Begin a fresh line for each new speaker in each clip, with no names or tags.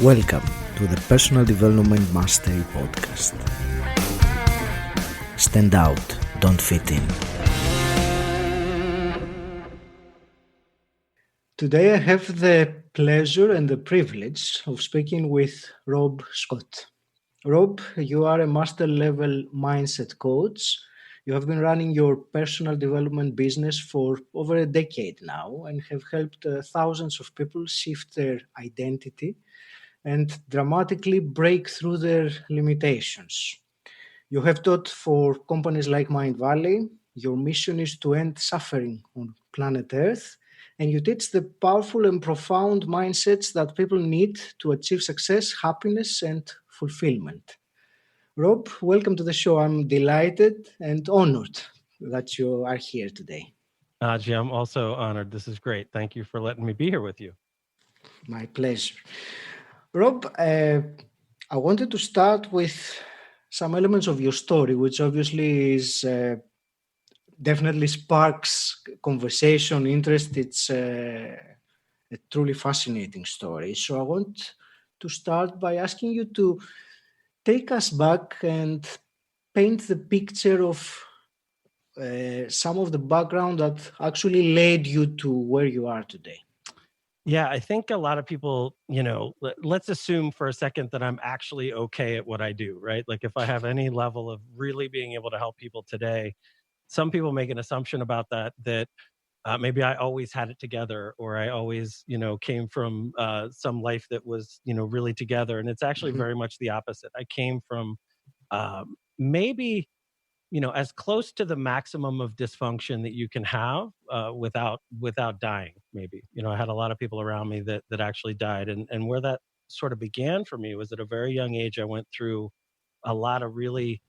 Welcome to the Personal Development Mastery Podcast. Stand out, don't fit in.
Today I have the pleasure and the privilege of speaking with Rob Scott. Rob, you are a master level mindset coach. You have been running your personal development business for over a decade now and have helped thousands of people shift their identity and dramatically break through their limitations. You have taught for companies like MindValley. Your mission is to end suffering on planet Earth, and you teach the powerful and profound mindsets that people need to achieve success, happiness, and fulfillment. Rob, welcome to the show. I'm delighted and honored that you are here today.
Ajay, I'm also honored. This is great. Thank you for letting me be here with you.
My pleasure. Rob, I wanted to start with some elements of your story, which obviously is definitely sparks conversation, interest. It's a truly fascinating story. So I want to start by asking you to take us back and paint the picture of some of the background that actually led you to where you are today.
Yeah, I think a lot of people, let's assume for a second that I'm actually okay at what I do, right? Like if I have any level of really being able to help people today, some people make an assumption about that maybe I always had it together, or I always, came from some life that was, really together. And it's actually very much the opposite. I came from maybe as close to the maximum of dysfunction that you can have without dying. Maybe I had a lot of people around me that actually died, and where that sort of began for me was at a very young age. I went through a lot of really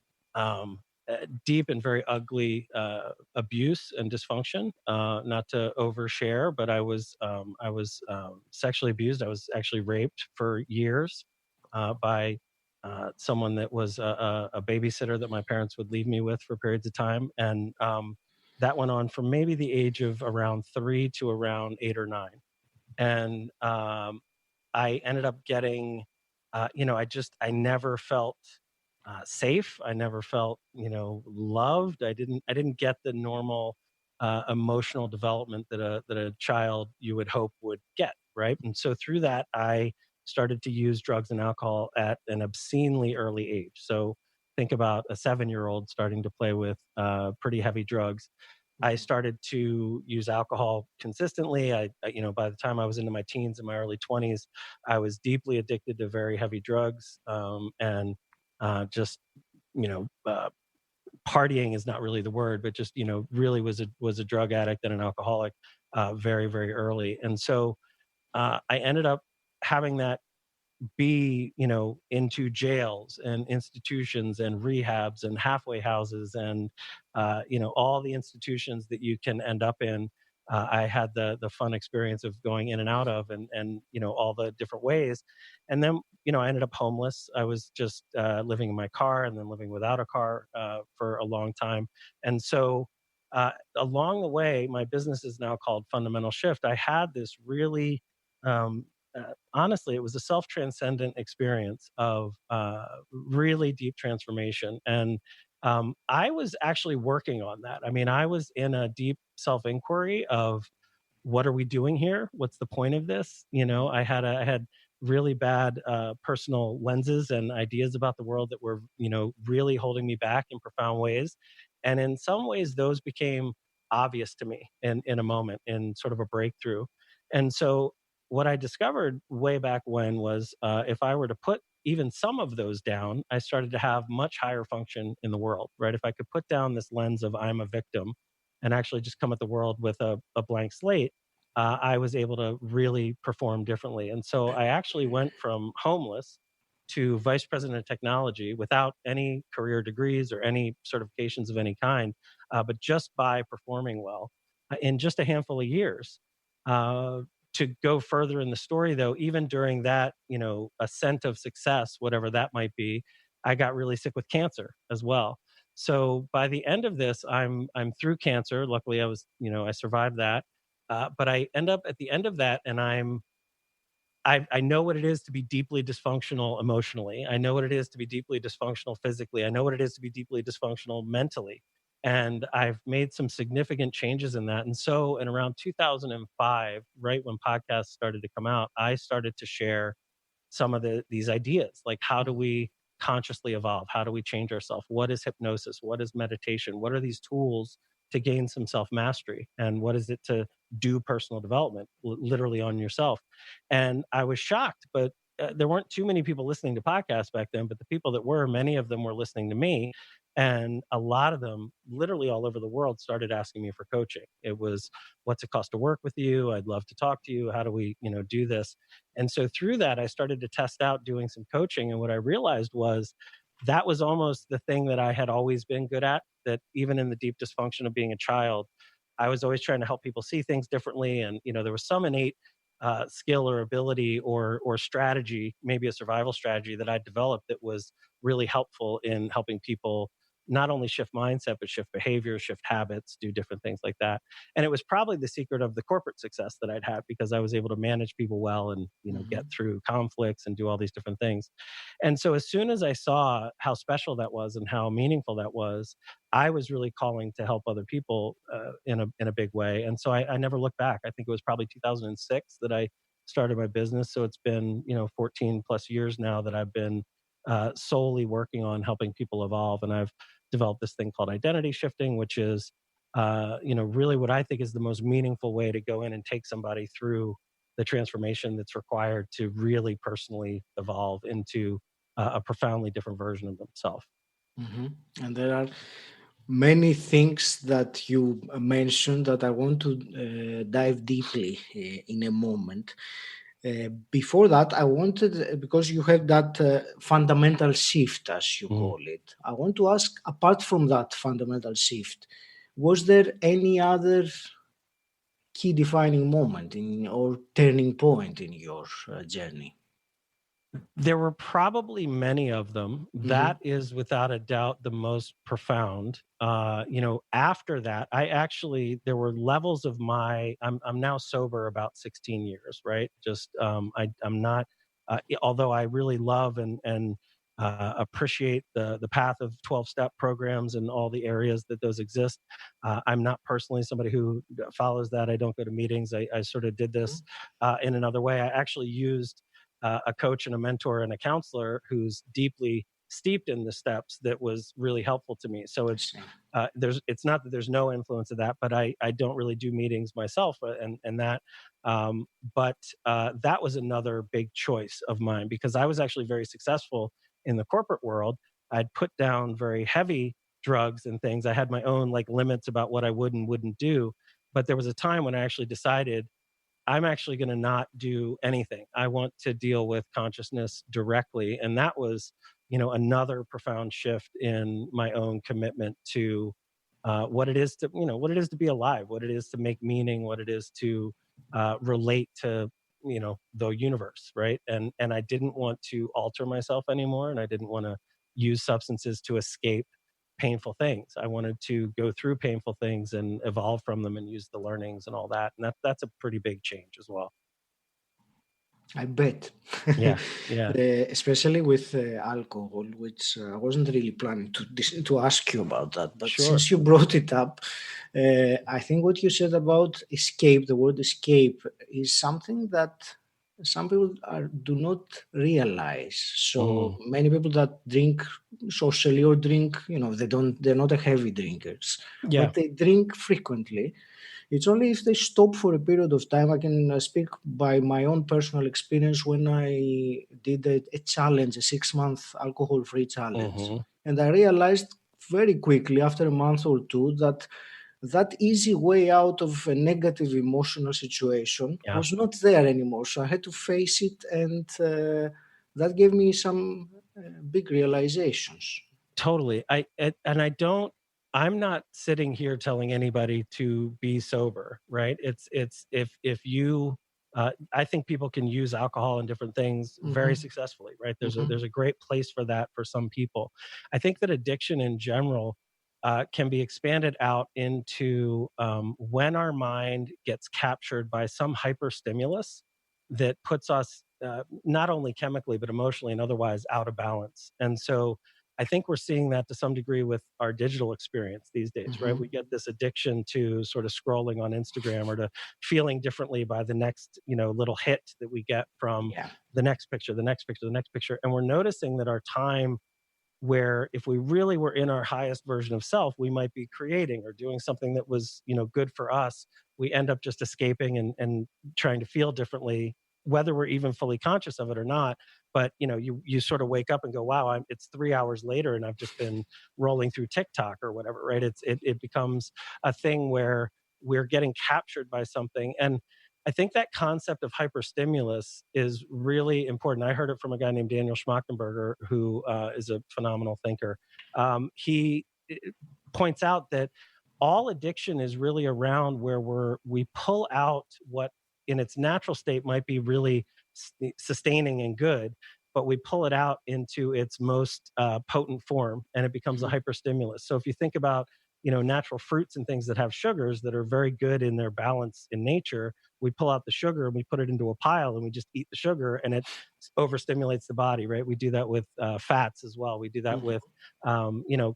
deep and very ugly abuse and dysfunction. Not to overshare, but I was sexually abused. I was actually raped for years by someone that was a babysitter that my parents would leave me with for periods of time. And that went on from maybe the age of around 3 to around 8 or 9. And I ended up getting, I never felt safe. I never felt, loved. I didn't get the normal emotional development that a child you would hope would get. Right. And so through that, I started to use drugs and alcohol at an obscenely early age. So think about a 7-year-old starting to play with pretty heavy drugs. I started to use alcohol consistently. By the time I was into my teens and my early 20s, I was deeply addicted to very heavy drugs, and just, you know, uh, partying is not really the word, but just, really was a drug addict and an alcoholic very, very early. And so I ended up having that be into jails and institutions and rehabs and halfway houses and all the institutions that you can end up in. I had the fun experience of going in and out of, and all the different ways. And then I ended up homeless. I was just living in my car and then living without a car for a long time. And so along the way, my business is now called Fundamental Shift. I had this really honestly, it was a self-transcendent experience of really deep transformation. And I was actually working on that. I mean, I was in a deep self-inquiry of, what are we doing here? What's the point of this? I had really bad personal lenses and ideas about the world that were, really holding me back in profound ways. And in some ways, those became obvious to me in a moment, in sort of a breakthrough. And so what I discovered way back when was, if I were to put even some of those down, I started to have much higher function in the world, right? If I could put down this lens of I'm a victim and actually just come at the world with a blank slate, I was able to really perform differently. And so I actually went from homeless to vice president of technology without any career degrees or any certifications of any kind, but just by performing well in just a handful of years. Uh, to go further in the story, though, even during that, ascent of success, whatever that might be, I got really sick with cancer as well. So by the end of this, I'm through cancer. Luckily, I survived that. But I end up at the end of that, and I'm I know what it is to be deeply dysfunctional emotionally. I know what it is to be deeply dysfunctional physically. I know what it is to be deeply dysfunctional mentally. And I've made some significant changes in that. And so in around 2005, right when podcasts started to come out, I started to share some of these ideas, like how do we consciously evolve, how do we change ourselves, what is hypnosis, what is meditation, what are these tools to gain some self mastery, and what is it to do personal development literally on yourself. And I was shocked, but there weren't too many people listening to podcasts back then, but the people that were, many of them were listening to me. And a lot of them, literally all over the world, started asking me for coaching. It was, what's it cost to work with you? I'd love to talk to you. How do we, do this? And so through that, I started to test out doing some coaching. And what I realized was that was almost the thing that I had always been good at, that even in the deep dysfunction of being a child, I was always trying to help people see things differently. And, there was some innate skill or ability or strategy, maybe a survival strategy that I developed that was really helpful in helping people not only shift mindset, but shift behavior, shift habits, do different things like that. And it was probably the secret of the corporate success that I'd had, because I was able to manage people well and, get through conflicts and do all these different things. And so as soon as I saw how special that was and how meaningful that was, I was really calling to help other people in a big way. And so I never looked back. I think it was probably 2006 that I started my business. So it's been, 14 plus years now that I've been solely working on helping people evolve. And I've developed this thing called identity shifting, which is, really what I think is the most meaningful way to go in and take somebody through the transformation that's required to really personally evolve into a profoundly different version of themselves.
And there are many things that you mentioned that I want to dive deeply in a moment. Before that, I wanted, because you have that fundamental shift, as you call it, I want to ask, apart from that fundamental shift, was there any other key defining moment or turning point in your journey?
There were probably many of them. That is without a doubt the most profound. After that, there were levels of I'm now sober about 16 years, right? Just, I'm not, although I really love and appreciate the path of 12-step programs and all the areas that those exist. I'm not personally somebody who follows that. I don't go to meetings. I sort of did this in another way. I actually used a coach and a mentor and a counselor who's deeply steeped in the steps that was really helpful to me. So it's not that there's no influence of that, but I don't really do meetings myself and that. But that was another big choice of mine, because I was actually very successful in the corporate world. I'd put down very heavy drugs and things. I had my own limits about what I would and wouldn't do. But there was a time when I actually decided I'm actually going to not do anything. I want to deal with consciousness directly. And that was, another profound shift in my own commitment to what it is to, what it is to be alive, what it is to make meaning, what it is to relate to, the universe. Right. And I didn't want to alter myself anymore. And I didn't want to use substances to escape painful things. I wanted to go through painful things and evolve from them and use the learnings and all that. And that's a pretty big change as well.
I bet.
Yeah.
Especially with alcohol, which I wasn't really planning to ask you about that. But
Sure.
Since you brought it up, I think what you said about escape, the word escape, is something that some people do not realize. So many people that drink socially or drink, they're not a heavy drinkers, but they drink frequently. It's only if they stop for a period of time. I can speak by my own personal experience when I did a challenge, a 6-month alcohol-free challenge. And I realized very quickly after a month or two that easy way out of a negative emotional situation was not there anymore. So I had to face it, and that gave me some big realizations.
Totally. I'm not sitting here telling anybody to be sober, right? It's if you I think people can use alcohol and different things very successfully, right? There's a great place for that for some people. I think that addiction in general can be expanded out into when our mind gets captured by some hyper stimulus that puts us not only chemically, but emotionally and otherwise out of balance. And so I think we're seeing that to some degree with our digital experience these days, right?
Mm-hmm.
We get this addiction to sort of scrolling on Instagram or to feeling differently by the next, little hit that we get from
Yeah.
the next picture, the next picture, the next picture. And we're noticing that our time, where if we really were in our highest version of self, we might be creating or doing something that was, good for us. We end up just escaping and trying to feel differently, whether we're even fully conscious of it or not. But you sort of wake up and go, wow, it's 3 hours later and I've just been rolling through TikTok or whatever, right? It becomes a thing where we're getting captured by something. And I think that concept of hyperstimulus is really important. I heard it from a guy named Daniel Schmachtenberger, who is a phenomenal thinker. He points out that all addiction is really around where we pull out what in its natural state might be really sustaining and good, but we pull it out into its most potent form, and it becomes a
Mm-hmm.
hyperstimulus. So if you think about natural fruits and things that have sugars that are very good in their balance in nature, we pull out the sugar and we put it into a pile and we just eat the sugar, and it overstimulates the body, right? We do that with fats as well. We do that
Mm-hmm.
with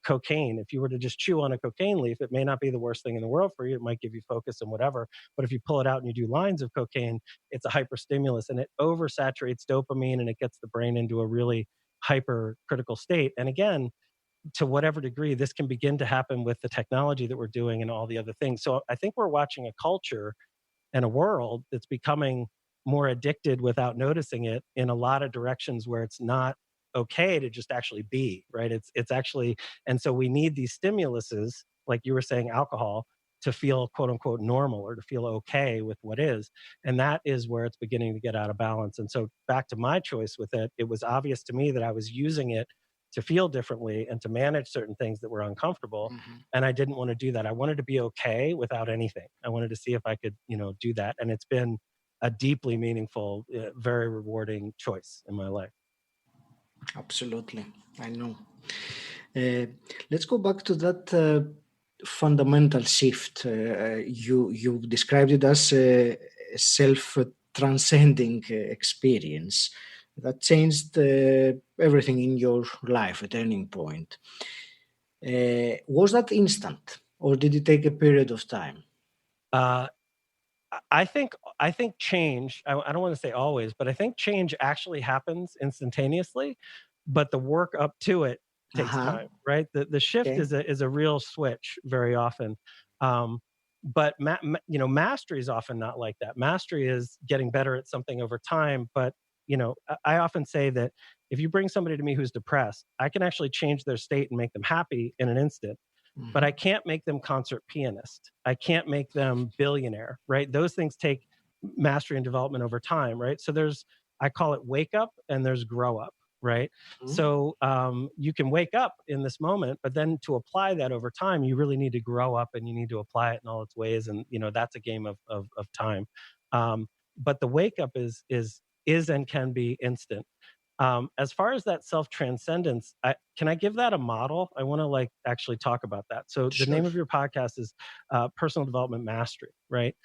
cocaine. If you were to just chew on a cocaine leaf, it may not be the worst thing in the world for you. It might give you focus and whatever, but if you pull it out and you do lines of cocaine, it's a hyperstimulus, and it oversaturates dopamine, and it gets the brain into a really hypercritical state. And again, to whatever degree, this can begin to happen with the technology that we're doing and all the other things. So I think we're watching a culture and a world that's becoming more addicted without noticing it in a lot of directions, where it's not okay to just actually be, right? It's actually, and so we need these stimuluses, like you were saying, alcohol, to feel quote unquote normal or to feel okay with what is. And that is where it's beginning to get out of balance. And so back to my choice with it, it was obvious to me that I was using it to feel differently and to manage certain things that were uncomfortable.
Mm-hmm.
And I didn't want to do that. I wanted to be okay without anything. I wanted to see if I could, do that. And it's been a deeply meaningful, very rewarding choice in my life.
Absolutely. I know. Uh, let's go back to that fundamental shift. You described it as a self-transcending experience that changed everything in your life, a turning point. Was that instant, or did it take a period of time?
Uh, I think change. I don't want to say always, but I think change actually happens instantaneously, but the work up to it takes
Uh-huh.
time, right? The shift
Okay.
is a real switch very often. Um, but mastery is often not like that. Mastery is getting better at something over time. But I often say that if you bring somebody to me who's depressed, I can actually change their state and make them happy in an instant, but
Mm-hmm.
I can't make them concert pianist. I can't make them billionaire, right? Those things take mastery and development over time, right? So I call it wake up and there's grow up, right? So you can wake up in this moment, but then to apply that over time, you really need to grow up and you need to apply it in all its ways. And, that's a game of time. But the wake up is and can be instant. As far as that self transcendence, can I give that a model? I want to actually talk about that. So the
Sure.
name of your podcast is Personal Development Mastery, right?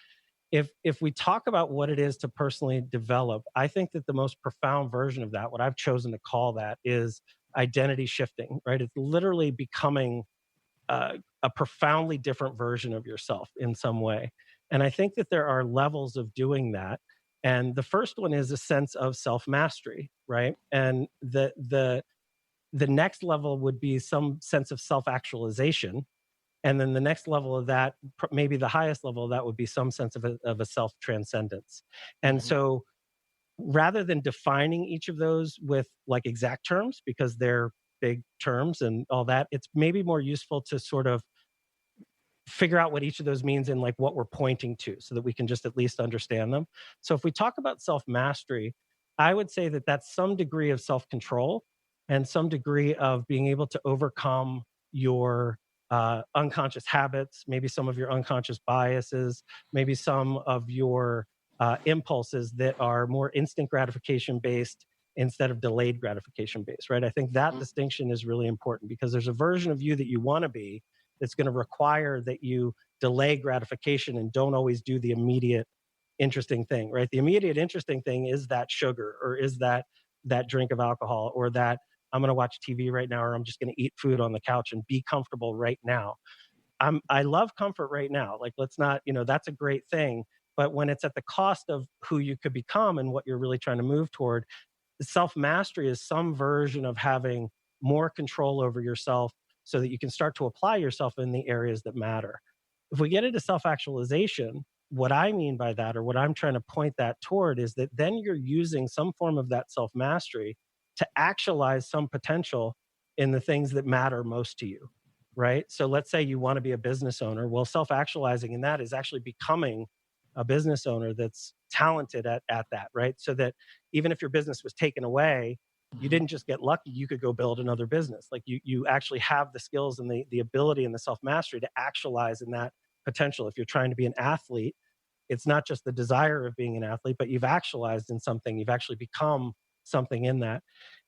If we talk about what it is to personally develop, I think that the most profound version of that, what I've chosen to call that, is identity shifting, right? It's literally becoming a profoundly different version of yourself in some way. And I think that there are levels of doing that. And the first one is a sense of self mastery, right? And the next level would be some sense of self actualization. And then the next level of that, maybe the highest level of that, would be some sense of a self transcendence. And
Mhm.
so rather than defining each of those with exact terms, because they're big terms and all that, it's maybe more useful to sort of figure out what each of those means and what we're pointing to, so that we can just at least understand them. So if we talk about self mastery, I would say that that's some degree of self control and some degree of being able to overcome your unconscious habits, maybe some of your unconscious biases, maybe some of your impulses that are more instant gratification based instead of delayed gratification based, right? I think that
Mhm.
distinction is really important, because there's a version of you that you want to be that's going to require that you delay gratification and don't always do the immediate interesting thing, right? The immediate interesting thing is that sugar, or is that drink of alcohol, or that I'm going to watch TV right now, or I'm just going to eat food on the couch and be comfortable right now. I love comfort right now. Like, let's not, that's a great thing. But when it's at the cost of who you could become and what you're really trying to move toward, self mastery is some version of having more control over yourself so that you can start to apply yourself in the areas that matter. If we get into self actualization, what I mean by that, or what I'm trying to point that toward, is that then you're using some form of that self mastery to actualize some potential in the things that matter most to you, right? So let's say you want to be a business owner. Well, self actualizing in that is actually becoming a business owner that's talented at that, right? So that even if your business was taken away, you didn't just get lucky, you could go build another business. Like, you actually have the skills and the ability and the self mastery to actualize in that potential. If you're trying to be an athlete, it's not just the desire of being an athlete, but you've actualized in something, you've actually become something in that.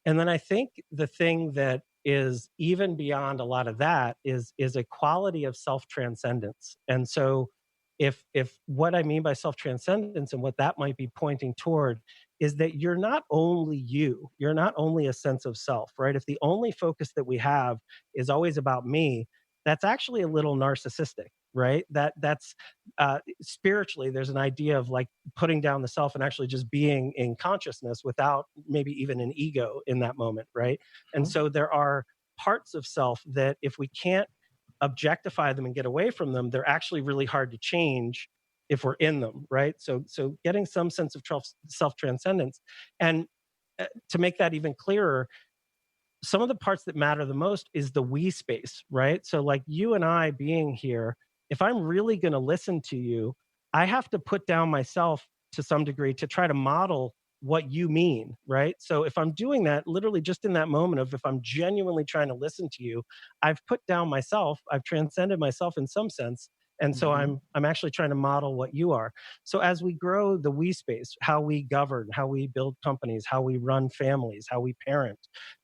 And then I think the thing that is even beyond a lot of that is a quality of self transcendence. And so if what I mean by self transcendence and what that might be pointing toward is that you're not only you're not only a sense of self, right? If the only focus that we have is always about me, that's actually a little narcissistic, right? That's spiritually, there's an idea of like putting down the self and actually just being in consciousness without maybe even an ego in that moment, right? And so there are parts of self that if we can't objectify them and get away from them, they're actually really hard to change if we're in them, right? So getting some sense of self transcendence, and to make that even clearer, some of the parts that matter the most is the we space, right? So like you and I being here, if I'm really going to listen to you, I have to put down myself to some degree to try to model what you mean, right? So if I'm doing that literally just in that moment of, if I'm genuinely trying to listen to you, I've put down myself, I've transcended myself in some sense. And so I'm actually trying to model what you are. So as we grow the we space, how we govern, how we build companies, how we run families, how we parent,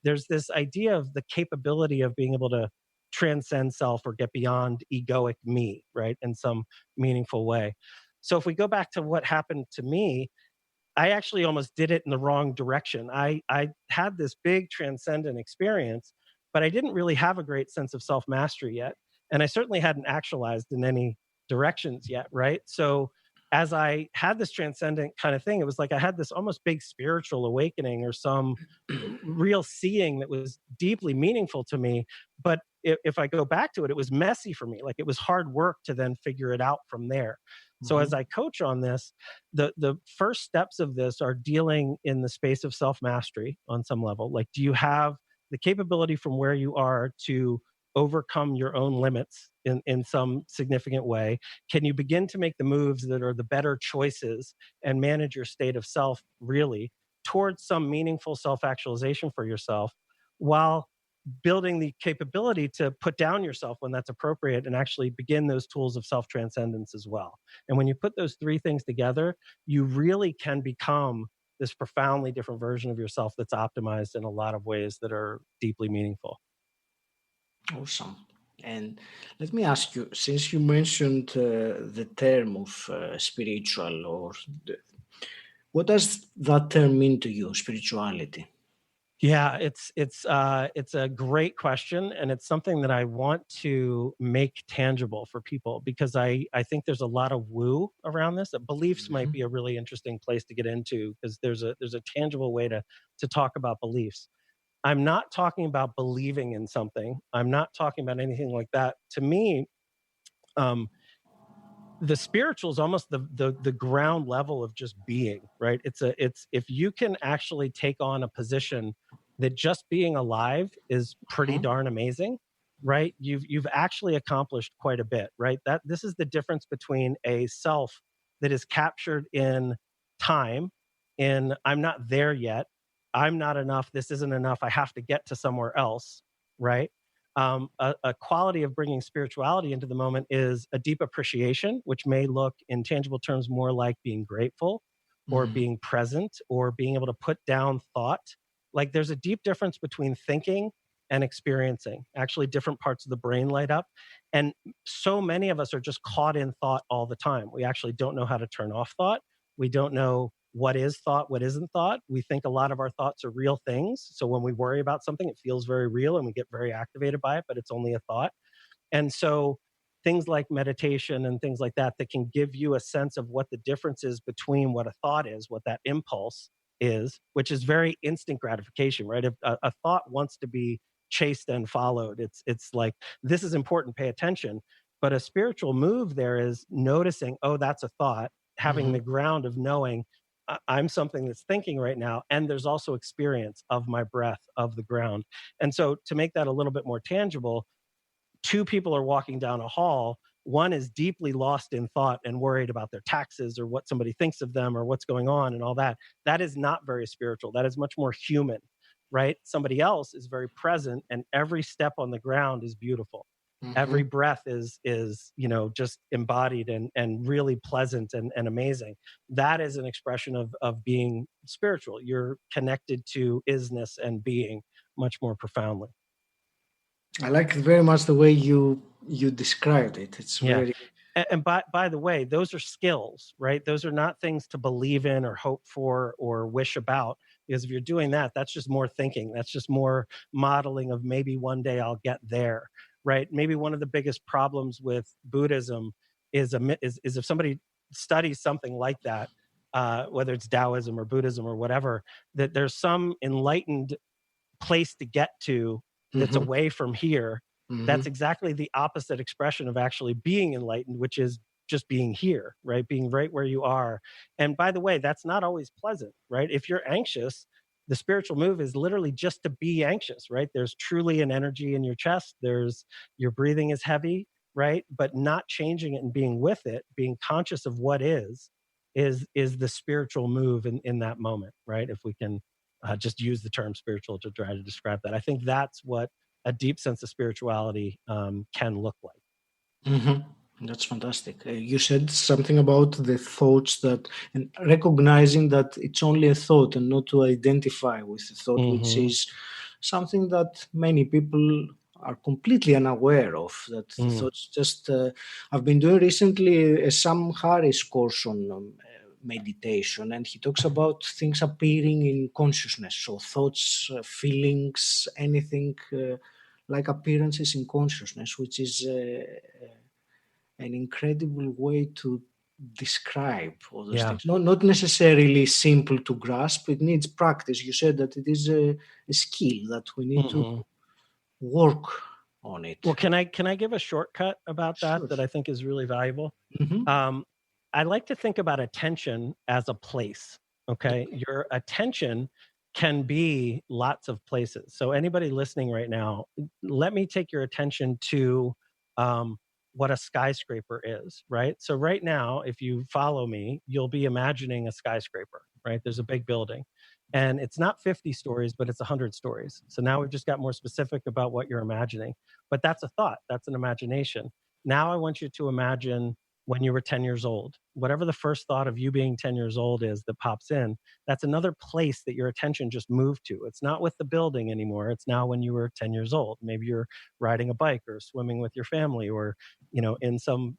there's this idea of the capability of being able to transcend self or get beyond egoic me, right? In some meaningful way. So if we go back to what happened to me, I actually almost did it in the wrong direction. I had this big transcendent experience, but I didn't really have a great sense of self mastery yet. And I certainly hadn't actualized in any directions yet, right? So as I had this transcendent kind of thing, it was like I had this almost big spiritual awakening or some real seeing that was deeply meaningful to me. But if I go back to it, it was messy for me. Like, it was hard work to then figure it out from there. So as I coach on this, the first steps of this are dealing in the space of self mastery on some level. Like, do you have the capability from where you are to overcome your own limits in some significant way? Can you begin to make the moves that are the better choices and manage your state of self really towards some meaningful self actualization for yourself, while building the capability to put down yourself when that's appropriate and actually begin those tools of self transcendence as well? And when you put those three things together, you really can become this profoundly different version of yourself that's optimized in a lot of ways that are deeply meaningful.
Awesome. And let me ask you, since you mentioned the term of spiritual, what does that term mean to you, spirituality?
Yeah, it's a great question, and it's something that I want to make tangible for people, because I think there's a lot of woo around this. Beliefs might be a really interesting place to get into, because there's a tangible way to talk about beliefs. I'm not talking about believing in something. I'm not talking about anything like that. To me, um, the spiritual is almost the ground level of just being, right? It's if you can actually take on a position that just being alive is pretty darn amazing, right? You've actually accomplished quite a bit, right? That this is the difference between a self that is captured in time, in I'm not there yet, I'm not enough, this isn't enough, I have to get to somewhere else, right? A quality of bringing spirituality into the moment is a deep appreciation, which may look in tangible terms more like being grateful or being present or being able to put down thought. Like, there's a deep difference between thinking and experiencing. Actually, different parts of the brain light up. And so many of us are just caught in thought all the time. We actually don't know how to turn off thought. We don't know what is thought, what isn't thought. We think a lot of our thoughts are real things. So when we worry about something, it feels very real and we get very activated by it, but it's only a thought. And so things like meditation and things like that that can give you a sense of what the difference is between what a thought is, what that impulse is, which is very instant gratification, right? If a thought wants to be chased and followed, it's like, this is important, pay attention. But a spiritual move there is noticing, oh, that's a thought, having the ground of knowing I'm something that's thinking right now. And there's also experience of my breath, of the ground. And so to make that a little bit more tangible, two people are walking down a hall. One is deeply lost in thought and worried about their taxes or what somebody thinks of them or what's going on and all that. That is not very spiritual. That is much more human, right? Somebody else is very present, and every step on the ground is beautiful. Every breath is just embodied and really pleasant and amazing. That is an expression of being spiritual. You're connected to isness and being much more profoundly.
I like very much the way you described it. It's very.
And by the way, those are skills, right? Those are not things to believe in or hope for or wish about. Because if you're doing that, that's just more thinking. That's just more modeling of maybe one day I'll get there, right? Maybe one of the biggest problems with Buddhism is if somebody studies something like that, whether it's Taoism or Buddhism or whatever, that there's some enlightened place to get to that's away from here. That's exactly the opposite expression of actually being enlightened, which is just being here, right? Being right where you are. And by the way, that's not always pleasant, right? If you're anxious, the spiritual move is literally just to be anxious, right? There's truly an energy in your chest. Your breathing is heavy, right? But not changing it and being with it, being conscious of what is the spiritual move in that moment, right? If we can just use the term spiritual to try to describe that. I think that's what a deep sense of spirituality can look like.
That's fantastic. You said something about the thoughts and recognizing that it's only a thought and not to identify with the thought, which is something that many people are completely unaware of. That the thoughts just. I've been doing recently a Sam Harris course on meditation, and he talks about things appearing in consciousness. So thoughts, feelings, anything like appearances in consciousness, which is an incredible way to describe all those things. Not necessarily simple to grasp. It needs practice. You said that it is a skill that we need to work on it.
Well, can I give a shortcut about that I think is really valuable? I like to think about attention as a place. Okay, your attention can be lots of places. So anybody listening right now, let me take your attention to what a skyscraper is, right? So right now, if you follow me, you'll be imagining a skyscraper, right? There's a big building and it's not 50 stories, but it's 100 stories. So now we've just got more specific about what you're imagining, but that's a thought, that's an imagination. Now I want you to imagine when you were 10 years old, whatever the first thought of you being 10 years old is that pops in, that's another place that your attention just moved to. It's not with the building anymore. It's now when you were 10 years old. Maybe you're riding a bike or swimming with your family or, in some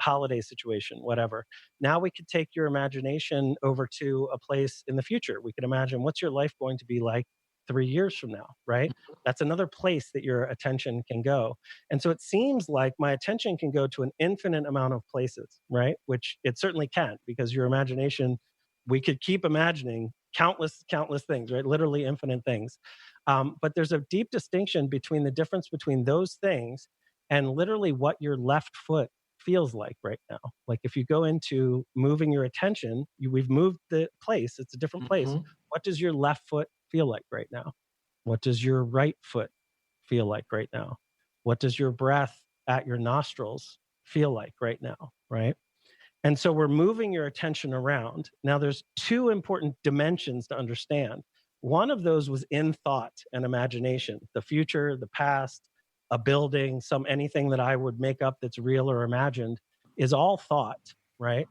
holiday situation, whatever. Now we could take your imagination over to a place in the future. We could imagine, what's your life going to be like 3 years from now, right? That's another place that your attention can go. And so it seems like my attention can go to an infinite amount of places, right? Which it certainly can, because your imagination, we could keep imagining countless things, right? Literally infinite things. But there's a deep distinction between the difference between those things and literally what your left foot feels like right now. Like if you go into moving your attention, we've moved the place, it's a different place. What does your left foot feel like right now? What does your right foot feel like right now? What does your breath at your nostrils feel like right now, right? And so we're moving your attention around. Now there's two important dimensions to understand. One of those was in thought and imagination, the future, the past, a building, anything that I would make up that's real or imagined is all thought, right?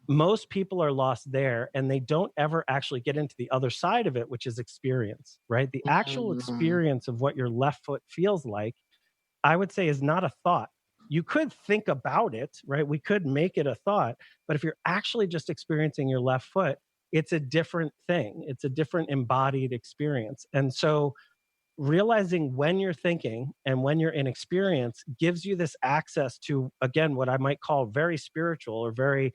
Most people are lost there and they don't ever actually get into the other side of it, which is experience, right? The actual experience of what your left foot feels like, I would say, is not a thought. you could think about it, right? We could make it a thought, but if you're actually just experiencing your left foot, it's a different thing. It's a different embodied experience. And so realizing when you're thinking and when you're in experience gives you this access to, again, what I might call very spiritual or very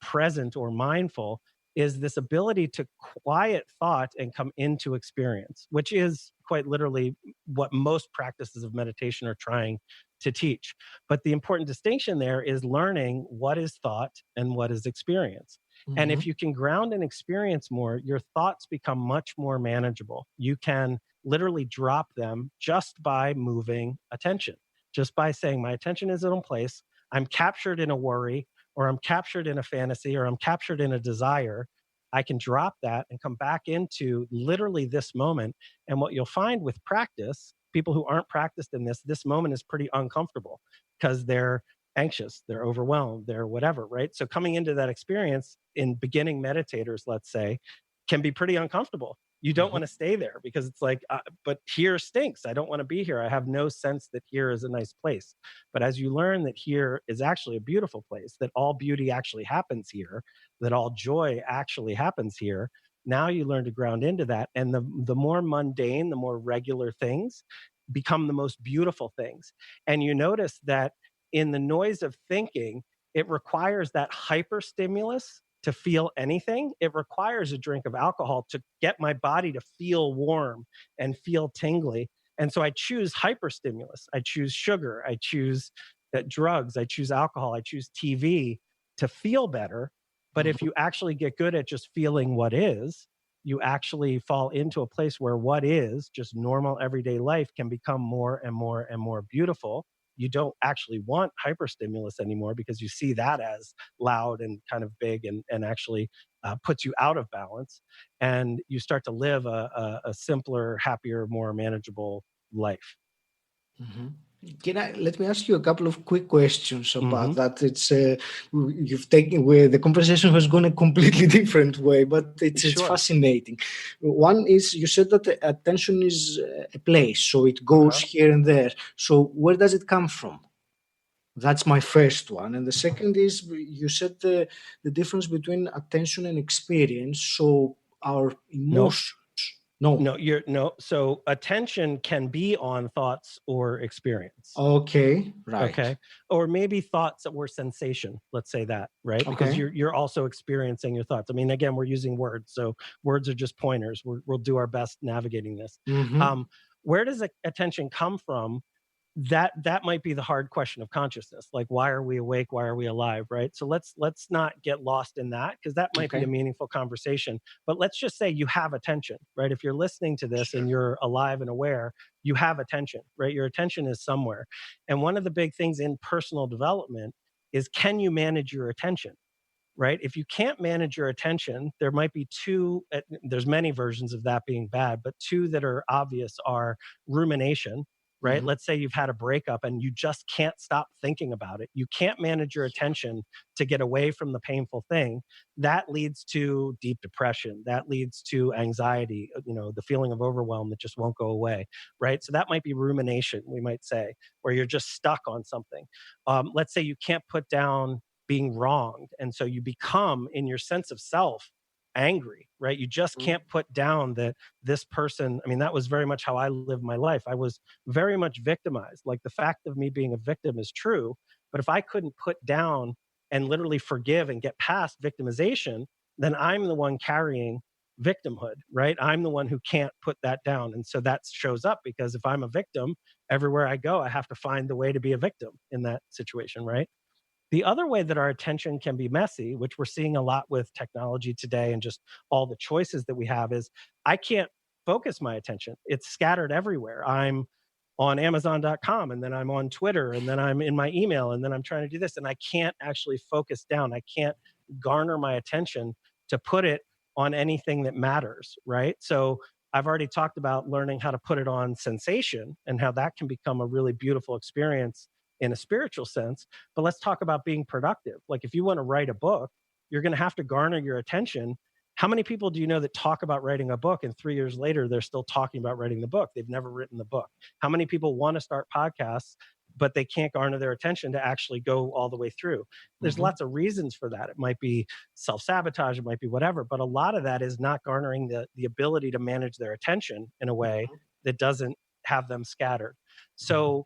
present or mindful, is this ability to quiet thought and come into experience, which is quite literally what most practices of meditation are trying to teach. But the important distinction there is learning what is thought and what is experience. And if you can ground and experience more, your thoughts become much more manageable. You can literally drop them just by moving attention, just by saying, my attention is in a place, I'm captured in a worry, or I'm captured in a fantasy, or I'm captured in a desire. I can drop that and come back into literally this moment. And what you'll find with practice, people who aren't practiced in this moment is pretty uncomfortable because they're anxious, they're overwhelmed, they're whatever, right? So coming into that experience in beginning meditators, let's say, can be pretty uncomfortable. You don't want to stay there because it's like, but here stinks. I don't want to be here. I have no sense that here is a nice place. But as you learn that here is actually a beautiful place, that all beauty actually happens here, that all joy actually happens here, now you learn to ground into that. And the more mundane, the more regular things become the most beautiful things. And you notice that in the noise of thinking, it requires that hyper stimulus to feel anything. It requires a drink of alcohol to get my body to feel warm and feel tingly. And so I choose hyper stimulus. I choose sugar. I choose drugs. I choose alcohol. I choose TV to feel better. But if you actually get good at just feeling what is, you actually fall into a place where what is just normal everyday life can become more and more and more beautiful. You don't actually want hyperstimulus anymore because you see that as loud and kind of big and actually puts you out of balance. And you start to live a simpler, happier, more manageable life.
Let me ask you a couple of quick questions about that. It's you've taken where the conversation has gone a completely different way, but it's fascinating. One is you said that attention is a place, so it goes here and there. So where does it come from? That's my first one. And the second is you said the difference between attention and experience. So our emotions.
No. So attention can be on thoughts or experience.
Okay, right.
Okay, or maybe thoughts or sensation. Let's say that, right?
Okay.
Because you're also experiencing your thoughts. I mean, again, we're using words, so words are just pointers. We'll do our best navigating this. Where does attention come from? That might be the hard question of consciousness. Like, why are we awake? Why are we alive? Right. So let's not get lost in that, because that might be a meaningful conversation. But let's just say you have attention, right? If you're listening to this and you're alive and aware, you have attention, right? Your attention is somewhere. And one of the big things in personal development is, can you manage your attention? Right? If you can't manage your attention, there might be two, there's many versions of that being bad, but two that are obvious are rumination, right? Let's say you've had a breakup and you just can't stop thinking about it. You can't manage your attention to get away from the painful thing. That leads to deep depression. That leads to anxiety, the feeling of overwhelm that just won't go away, right? So that might be rumination, we might say, where you're just stuck on something. Let's say you can't put down being wronged. And so you become, in your sense of self, angry, right? You just can't put down that this person, I mean, that was very much how I lived my life. I was very much victimized. Like, the fact of me being a victim is true, but if I couldn't put down and literally forgive and get past victimization, then I'm the one carrying victimhood, right? I'm the one who can't put that down. And so that shows up, because if I'm a victim, everywhere I go, I have to find the way to be a victim in that situation, right? The other way that our attention can be messy, which we're seeing a lot with technology today and just all the choices that we have, is I can't focus my attention. It's scattered everywhere. I'm on Amazon.com, and then I'm on Twitter, and then I'm in my email, and then I'm trying to do this, and I can't actually focus down. I can't garner my attention to put it on anything that matters, right? So I've already talked about learning how to put it on sensation and how that can become a really beautiful experience in a spiritual sense. But let's talk about being productive. Like, if you want to write a book, you're going to have to garner your attention. How many people do you know that talk about writing a book, and 3 years later, they're still talking about writing the book? They've never written the book. How many people want to start podcasts, but they can't garner their attention to actually go all the way through. There's lots of reasons for that. It might be self-sabotage, it might be whatever, but a lot of that is not garnering the ability to manage their attention in a way that doesn't have them scattered. So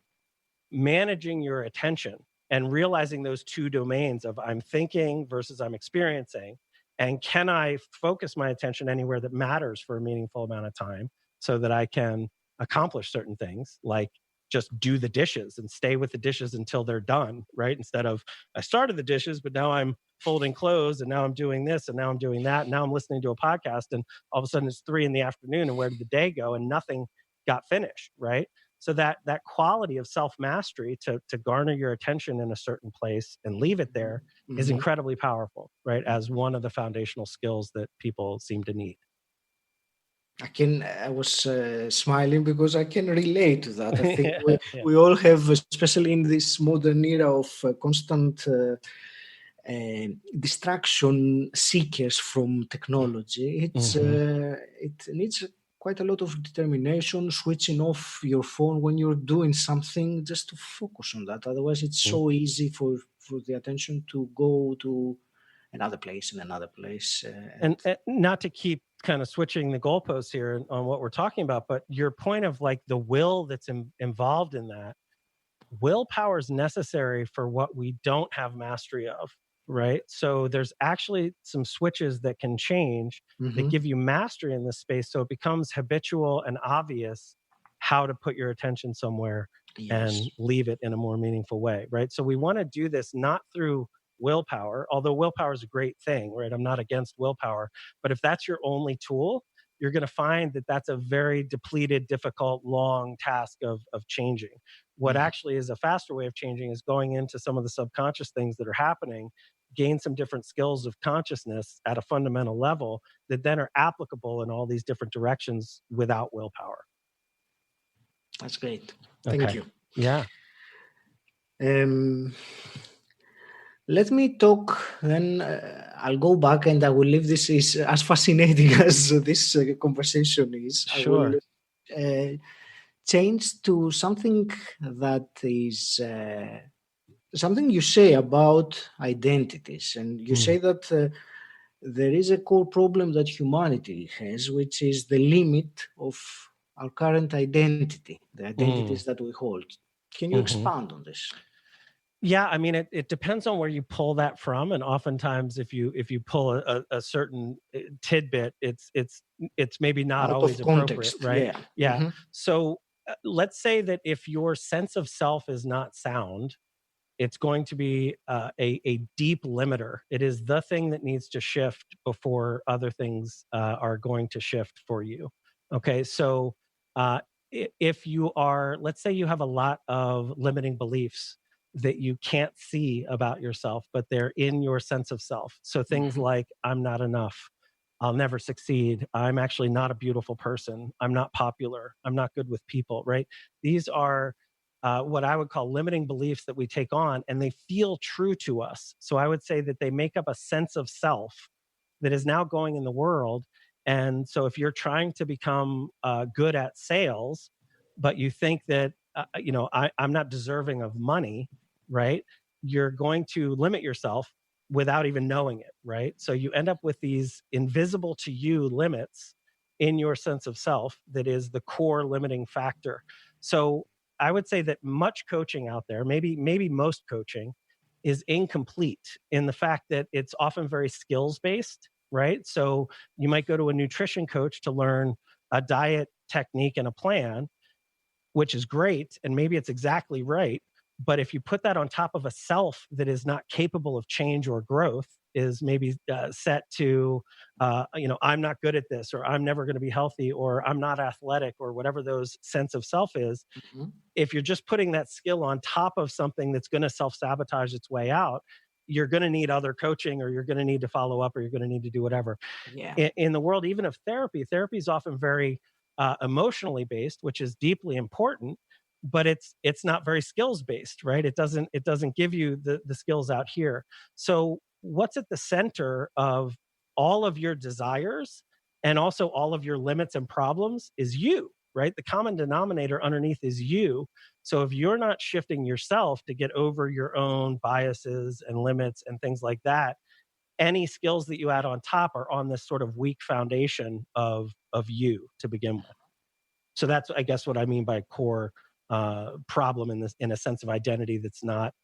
managing your attention and realizing those two domains of I'm thinking versus I'm experiencing, and can I focus my attention anywhere that matters for a meaningful amount of time so that I can accomplish certain things, like just do the dishes and stay with the dishes until they're done, right? Instead of I started the dishes, but now I'm folding clothes and now I'm doing this and now I'm doing that. And now I'm listening to a podcast and all of a sudden it's 3 PM and where did the day go? And nothing got finished, right? So that quality of self-mastery to garner your attention in a certain place and leave it there is incredibly powerful, right? As one of the foundational skills that people seem to need.
I was smiling because I can relate to that. I think
Yeah.
we all have, especially in this modern era of constant distraction seekers from technology, it needs quite a lot of determination, switching off your phone when you're doing something just to focus on that. Otherwise, it's so easy for the attention to go to another place and another place.
And not to keep kind of switching the goalposts here on what we're talking about, but your point of like the will that's involved in that, willpower is necessary for what we don't have mastery of, right? So there's actually some switches that can change that give you mastery in this space. So it becomes habitual and obvious how to put your attention somewhere and leave it in a more meaningful way, right? So we want to do this not through willpower, although willpower is a great thing, right? I'm not against willpower, but if that's your only tool, you're going to find that that's a very depleted, difficult, long task of changing. What actually is a faster way of changing is going into some of the subconscious things that are happening, gain some different skills of consciousness at a fundamental level that then are applicable in all these different directions without willpower.
That's great. Thank you.
Yeah.
Let me talk, then I'll go back and I will leave this is as fascinating as this conversation is.
Sure.
I will change to something that is something you say about identities. And you say that there is a core problem that humanity has, which is the limit of our current identity, the identities that we hold. Can you expand on this?
Yeah, I mean, it depends on where you pull that from, and oftentimes, if you pull a certain tidbit, it's maybe not
Out
always
of context,
appropriate, right?
yeah.
So let's say that if your sense of self is not sound, it's going to be a deep limiter. It is the thing that needs to shift before other things are going to shift for you. Okay, so if you are, let's say you have a lot of limiting beliefs that you can't see about yourself, but they're in your sense of self. So things like, I'm not enough, I'll never succeed, I'm actually not a beautiful person, I'm not popular, I'm not good with people, right? These are what I would call limiting beliefs that we take on, and they feel true to us. So I would say that they make up a sense of self that is now going in the world. And so if you're trying to become good at sales, but you think that, I'm not deserving of money, right? You're going to limit yourself without even knowing it, right? So you end up with these invisible to you limits in your sense of self that is the core limiting factor. So I would say that much coaching out there, maybe most coaching, is incomplete in the fact that it's often very skills based, right? So you might go to a nutrition coach to learn a diet technique and a plan, which is great, and maybe it's exactly right. But if you put that on top of a self that is not capable of change or growth, is maybe set to, I'm not good at this, or I'm never going to be healthy, or I'm not athletic, or whatever those sense of self is. If you're just putting that skill on top of something that's going to self-sabotage its way out, you're going to need other coaching, or you're going to need to follow up, or you're going to need to do whatever.
Yeah.
In the world, even of therapy is often very emotionally based, which is deeply important, but it's not very skills based, right? It doesn't give you the skills out here. So what's at the center of all of your desires and also all of your limits and problems is you, right? The common denominator underneath is you. So if you're not shifting yourself to get over your own biases and limits and things like that, any skills that you add on top are on this sort of weak foundation of you to begin with. So that's, I guess, what I mean by core problem in a sense of identity that's not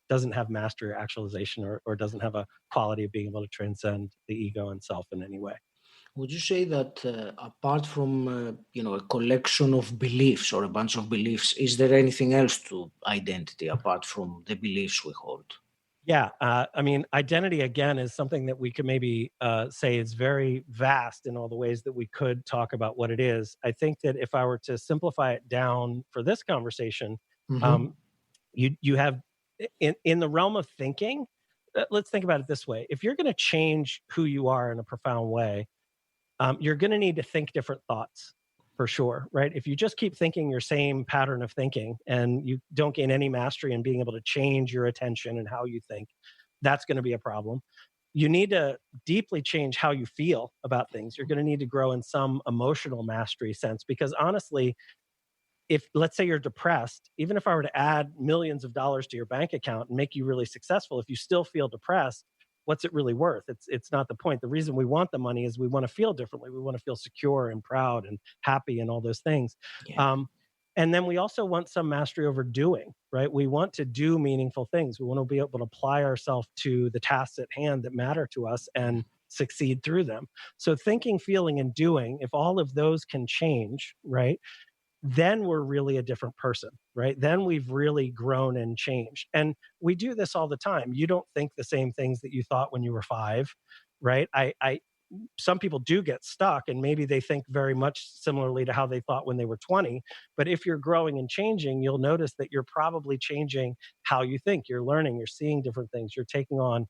doesn't have mastery or actualization, or doesn't have a quality of being able to transcend the ego and self in any way.
Would you say that apart from a collection of beliefs or a bunch of beliefs, is there anything else to identity apart from the beliefs we hold?
Yeah, I mean, identity again is something that we could maybe say is very vast in all the ways that we could talk about what it is. I think that if I were to simplify it down for this conversation,
Mm-hmm.
um, you have in the realm of thinking. Let's think about it this way: if you're going to change who you are in a profound way, you're going to need to think different thoughts for sure, right? If you just keep thinking your same pattern of thinking and you don't gain any mastery in being able to change your attention and how you think, that's going to be a problem. You need to deeply change how you feel about things. You're going to need to grow in some emotional mastery sense, because honestly, if let's say you're depressed, even if I were to add millions of dollars to your bank account and make you really successful, if you still feel depressed, what's it really worth? It's not the point. The reason we want the money is we want to feel differently. We want to feel secure and proud and happy and all those things.
Yeah.
And then we also want some mastery over doing, right? We want to do meaningful things. We want to be able to apply ourselves to the tasks at hand that matter to us and succeed through them. So thinking, feeling, and doing, if all of those can change, right, then we're really a different person, right? Then we've really grown and changed. And we do this all the time. You don't think the same things that you thought when you were 5, right? Some people do get stuck, and maybe they think very much similarly to how they thought when they were 20. But if you're growing and changing, you'll notice that you're probably changing how you think. You're learning, you're seeing different things, you're taking on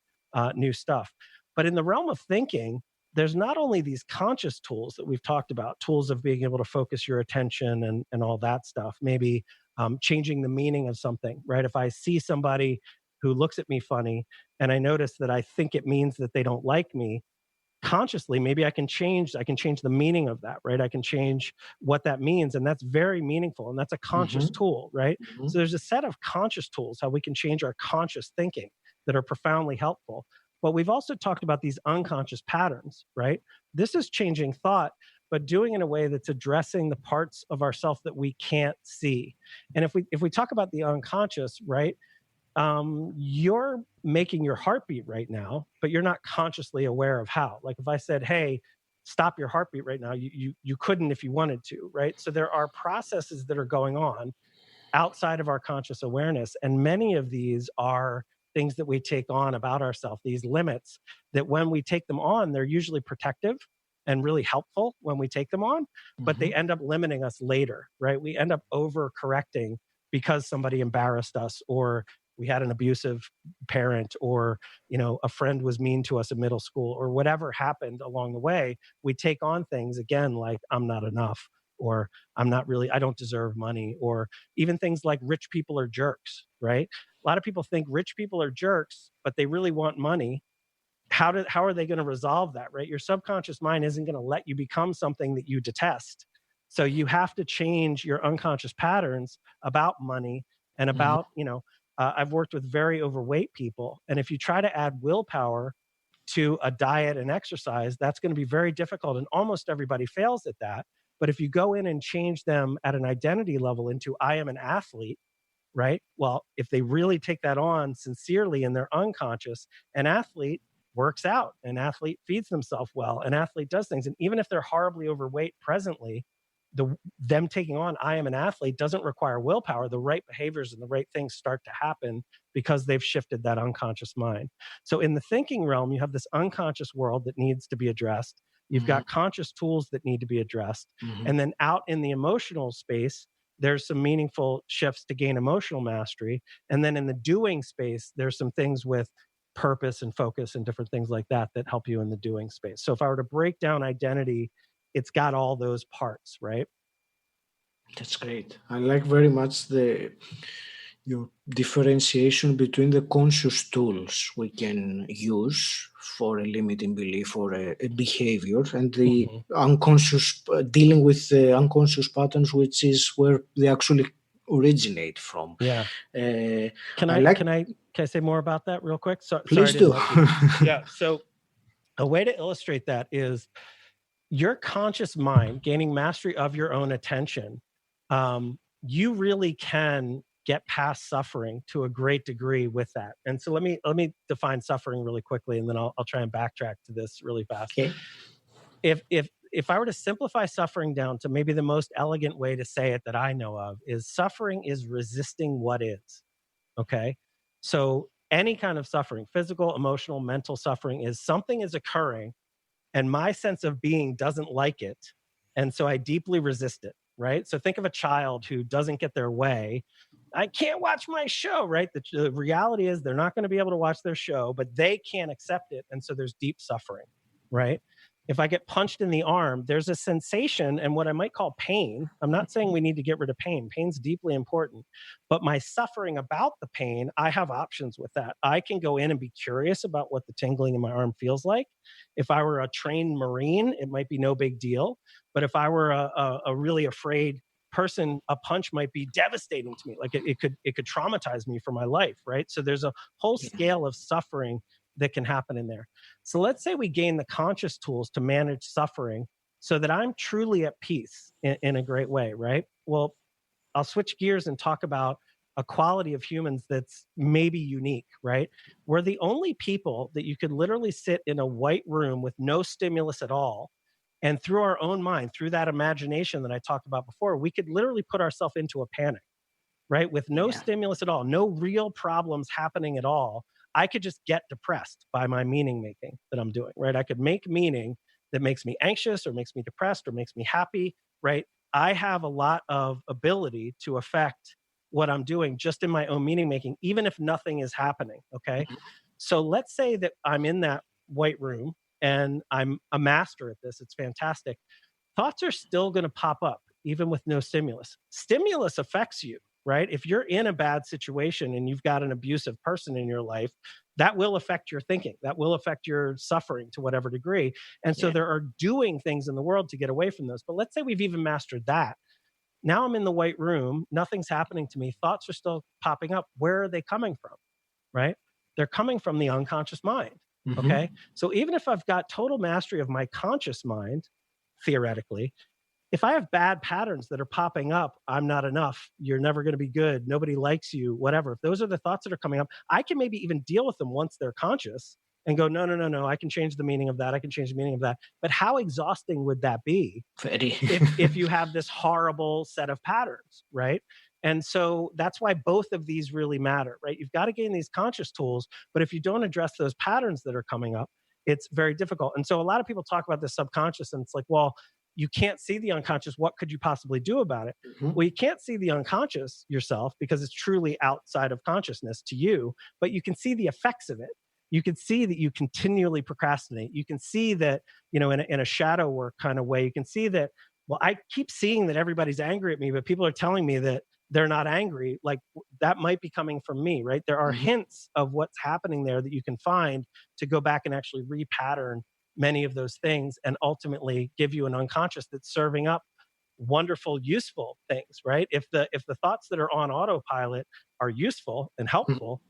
new stuff. But in the realm of thinking, there's not only these conscious tools that we've talked about, tools of being able to focus your attention and all that stuff, maybe changing the meaning of something, right? If I see somebody who looks at me funny and I notice that I think it means that they don't like me, consciously, maybe I can change the meaning of that, right? I can change what that means. And that's very meaningful. And that's a conscious tool, right?
Mm-hmm.
So there's a set of conscious tools, how we can change our conscious thinking, that are profoundly helpful. But we've also talked about these unconscious patterns, right? This is changing thought, but doing it in a way that's addressing the parts of ourself that we can't see. And if we talk about the unconscious, right? You're making your heartbeat right now, but you're not consciously aware of how. Like if I said, "Hey, stop your heartbeat right now," you couldn't if you wanted to, right? So there are processes that are going on outside of our conscious awareness, and many of these are things that we take on about ourselves, these limits that when we take them on, they're usually protective and really helpful when we take them on, but they end up limiting us later, right? We end up overcorrecting because somebody embarrassed us, or we had an abusive parent, or a friend was mean to us in middle school, or whatever happened along the way. We take on things again like I'm not enough, or I don't deserve money, or even things like rich people are jerks, right? A lot of people think rich people are jerks, but they really want money. How are they going to resolve that, right? Your subconscious mind isn't going to let you become something that you detest. So you have to change your unconscious patterns about money and about, I've worked with very overweight people. And if you try to add willpower to a diet and exercise, that's going to be very difficult. And almost everybody fails at that. But if you go in and change them at an identity level into I am an athlete, right? Well, if they really take that on sincerely in their unconscious, an athlete works out, an athlete feeds themselves well, an athlete does things. And even if they're horribly overweight presently, them taking on I am an athlete doesn't require willpower. The right behaviors and the right things start to happen because they've shifted that unconscious mind. So in the thinking realm, you have this unconscious world that needs to be addressed. You've got conscious tools that need to be addressed. And then out in the emotional space, there's some meaningful shifts to gain emotional mastery. And then in the doing space, there's some things with purpose and focus and different things like that that help you in the doing space. So if I were to break down identity, it's got all those parts, right?
That's great. I like very much your differentiation between the conscious tools we can use for a limiting belief or a behavior and the unconscious, dealing with the unconscious patterns, which is where they actually originate from.
Yeah. Can
I
I
like,
can I say more about that real quick? Sorry
please
to
do.
interrupt you. Yeah. So a way to illustrate that is your conscious mind gaining mastery of your own attention. You really can get past suffering to a great degree with that. And so let me define suffering really quickly, and then I'll try and backtrack to this really fast.
Okay.
If I were to simplify suffering down to maybe the most elegant way to say it that I know of is suffering is resisting what is. Okay. So any kind of suffering, physical, emotional, mental suffering, is something is occurring and my sense of being doesn't like it. And so I deeply resist it. Right. So think of a child who doesn't get their way. I can't watch my show. Right. The reality is they're not going to be able to watch their show, but they can't accept it. And so there's deep suffering. Right. If I get punched in the arm, there's a sensation and what I might call pain. I'm not saying we need to get rid of pain. Pain's deeply important. But my suffering about the pain, I have options with that. I can go in and be curious about what the tingling in my arm feels like. If I were a trained Marine, it might be no big deal. But if I were a really afraid person, a punch might be devastating to me. Like it could traumatize me for my life, right? So there's a whole scale of suffering that can happen in there. So let's say we gain the conscious tools to manage suffering so that I'm truly at peace in a great way, right? Well, I'll switch gears and talk about a quality of humans that's maybe unique, right? We're the only people that you could literally sit in a white room with no stimulus at all. And through our own mind, through that imagination that I talked about before, we could literally put ourselves into a panic, right? With no stimulus at all, no real problems happening at all. I could just get depressed by my meaning making that I'm doing, right? I could make meaning that makes me anxious or makes me depressed or makes me happy, right? I have a lot of ability to affect what I'm doing just in my own meaning making, even if nothing is happening. Okay. So let's say that I'm in that white room and I'm a master at this. It's fantastic. Thoughts are still going to pop up, even with no stimulus. Stimulus affects you, right? If you're in a bad situation and you've got an abusive person in your life, that will affect your thinking. That will affect your suffering to whatever degree. And so there are doing things in the world to get away from those. But let's say we've even mastered that. Now I'm in the white room, nothing's happening to me. Thoughts are still popping up. Where are they coming from? Right? They're coming from the unconscious mind. Okay. So even if I've got total mastery of my conscious mind, theoretically, if I have bad patterns that are popping up, I'm not enough, you're never going to be good, nobody likes you, whatever. If those are the thoughts that are coming up, I can maybe even deal with them once they're conscious and go, no, I can change the meaning of that. I can change the meaning of that. But how exhausting would that be if you have this horrible set of patterns, right? And so that's why both of these really matter, right? You've got to gain these conscious tools, but if you don't address those patterns that are coming up, it's very difficult. And so a lot of people talk about the subconscious and it's like, well, you can't see the unconscious. What could you possibly do about it? Well, you can't see the unconscious yourself because it's truly outside of consciousness to you, but you can see the effects of it. You can see that you continually procrastinate. You can see that, in a shadow work kind of way, you can see that, well, I keep seeing that everybody's angry at me, but people are telling me that they're not angry. Like that might be coming from me, right? There are hints of what's happening there that you can find to go back and actually repattern many of those things and ultimately give you an unconscious that's serving up wonderful, useful things, right? If the thoughts that are on autopilot are useful and helpful,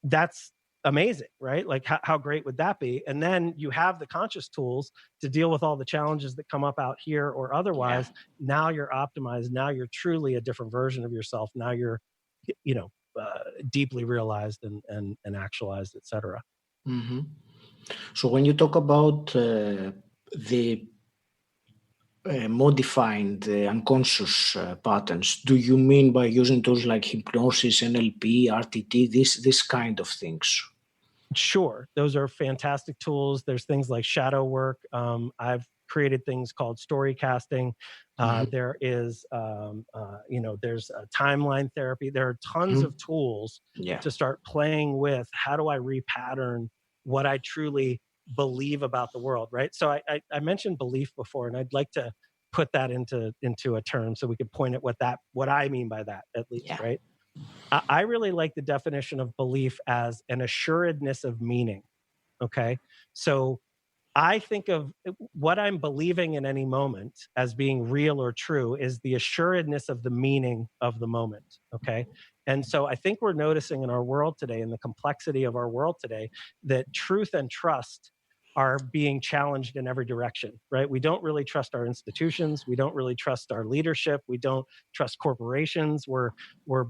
that's amazing, right? Like how great would that be? And then you have the conscious tools to deal with all the challenges that come up out here or otherwise. Now you're optimized. Now you're truly a different version of yourself. Now you're, deeply realized and actualized, et cetera.
So when you talk about the modifying the unconscious patterns, do you mean by using tools like hypnosis, NLP, RTT, this kind of things?
Sure. Those are fantastic tools. There's things like shadow work. I've created things called story casting. There is, there's timeline therapy. There are tons of tools to start playing with. How do I repattern what I truly believe about the world, right? So I mentioned belief before, and I'd like to put that into a term so we could point at what I mean by that, at least, right? I really like the definition of belief as an assuredness of meaning. Okay. So I think of what I'm believing in any moment as being real or true is the assuredness of the meaning of the moment. Okay. And so I think we're noticing in our world today, in the complexity of our world today, that truth and trust are being challenged in every direction, right? We don't really trust our institutions. We don't really trust our leadership. We don't trust corporations. We're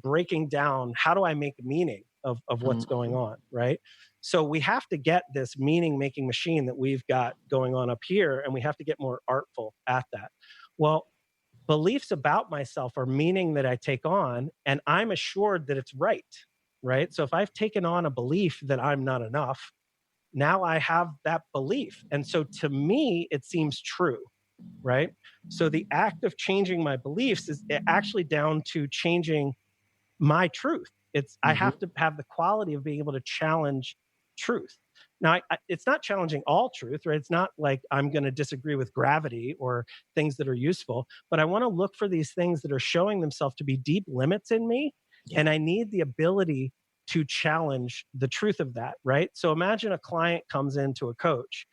breaking down, how do I make meaning of what's going on, right? So we have to get this meaning making machine that we've got going on up here, and we have to get more artful at that. Well, beliefs about myself are meaning that I take on, and I'm assured that it's right? So if I've taken on a belief that I'm not enough, now I have that belief. And so to me, it seems true, right? So the act of changing my beliefs is actually down to changing my truth. I have to have the quality of being able to challenge truth. Now, it's not challenging all truth, right? It's not like I'm going to disagree with gravity or things that are useful, but I want to look for these things that are showing themselves to be deep limits in me. Yeah. And I need the ability to challenge the truth of that, right? So imagine a client comes into a coach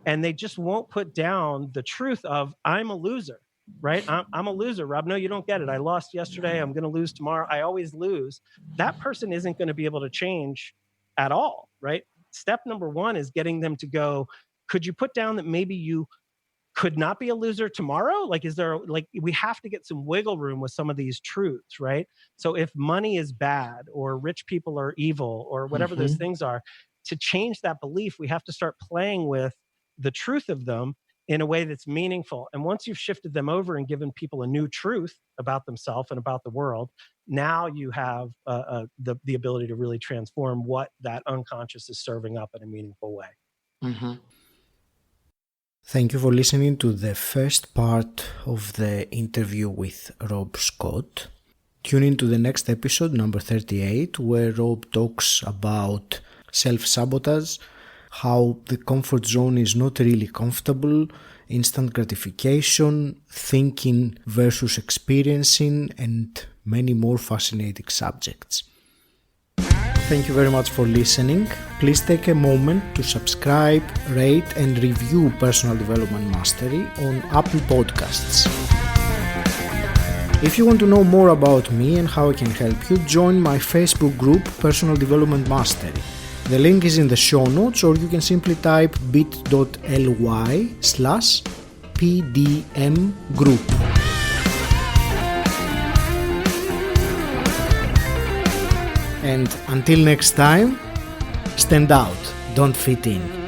and they just won't put down the truth of, I'm a loser, right? I'm a loser, Rob. No, you don't get it. I lost yesterday. I'm going to lose tomorrow. I always lose. That person isn't going to be able to change at all, right? Step number one is getting them to go, could you put down that maybe you could not be a loser tomorrow? Like, is there, like, we have to get some wiggle room with some of these truths, right? So if money is bad or rich people are evil or whatever those things are, to change that belief, we have to start playing with the truth of them in a way that's meaningful. And once you've shifted them over and given people a new truth about themselves and about the world, now you have the ability to really transform what that unconscious is serving up in a meaningful way.
Thank you for listening to the first part of the interview with Rob Scott. Tune in to the next episode, number 38, where Rob talks about self-sabotage, how the comfort zone is not really comfortable, instant gratification, thinking versus experiencing, and many more fascinating subjects. Thank you very much for listening. Please take a moment to subscribe, rate, and review Personal Development Mastery on Apple Podcasts. If you want to know more about me and how I can help you, join my Facebook group Personal Development Mastery. The link is in the show notes, or you can simply type bit.ly/PDM group. And until next time, stand out, don't fit in.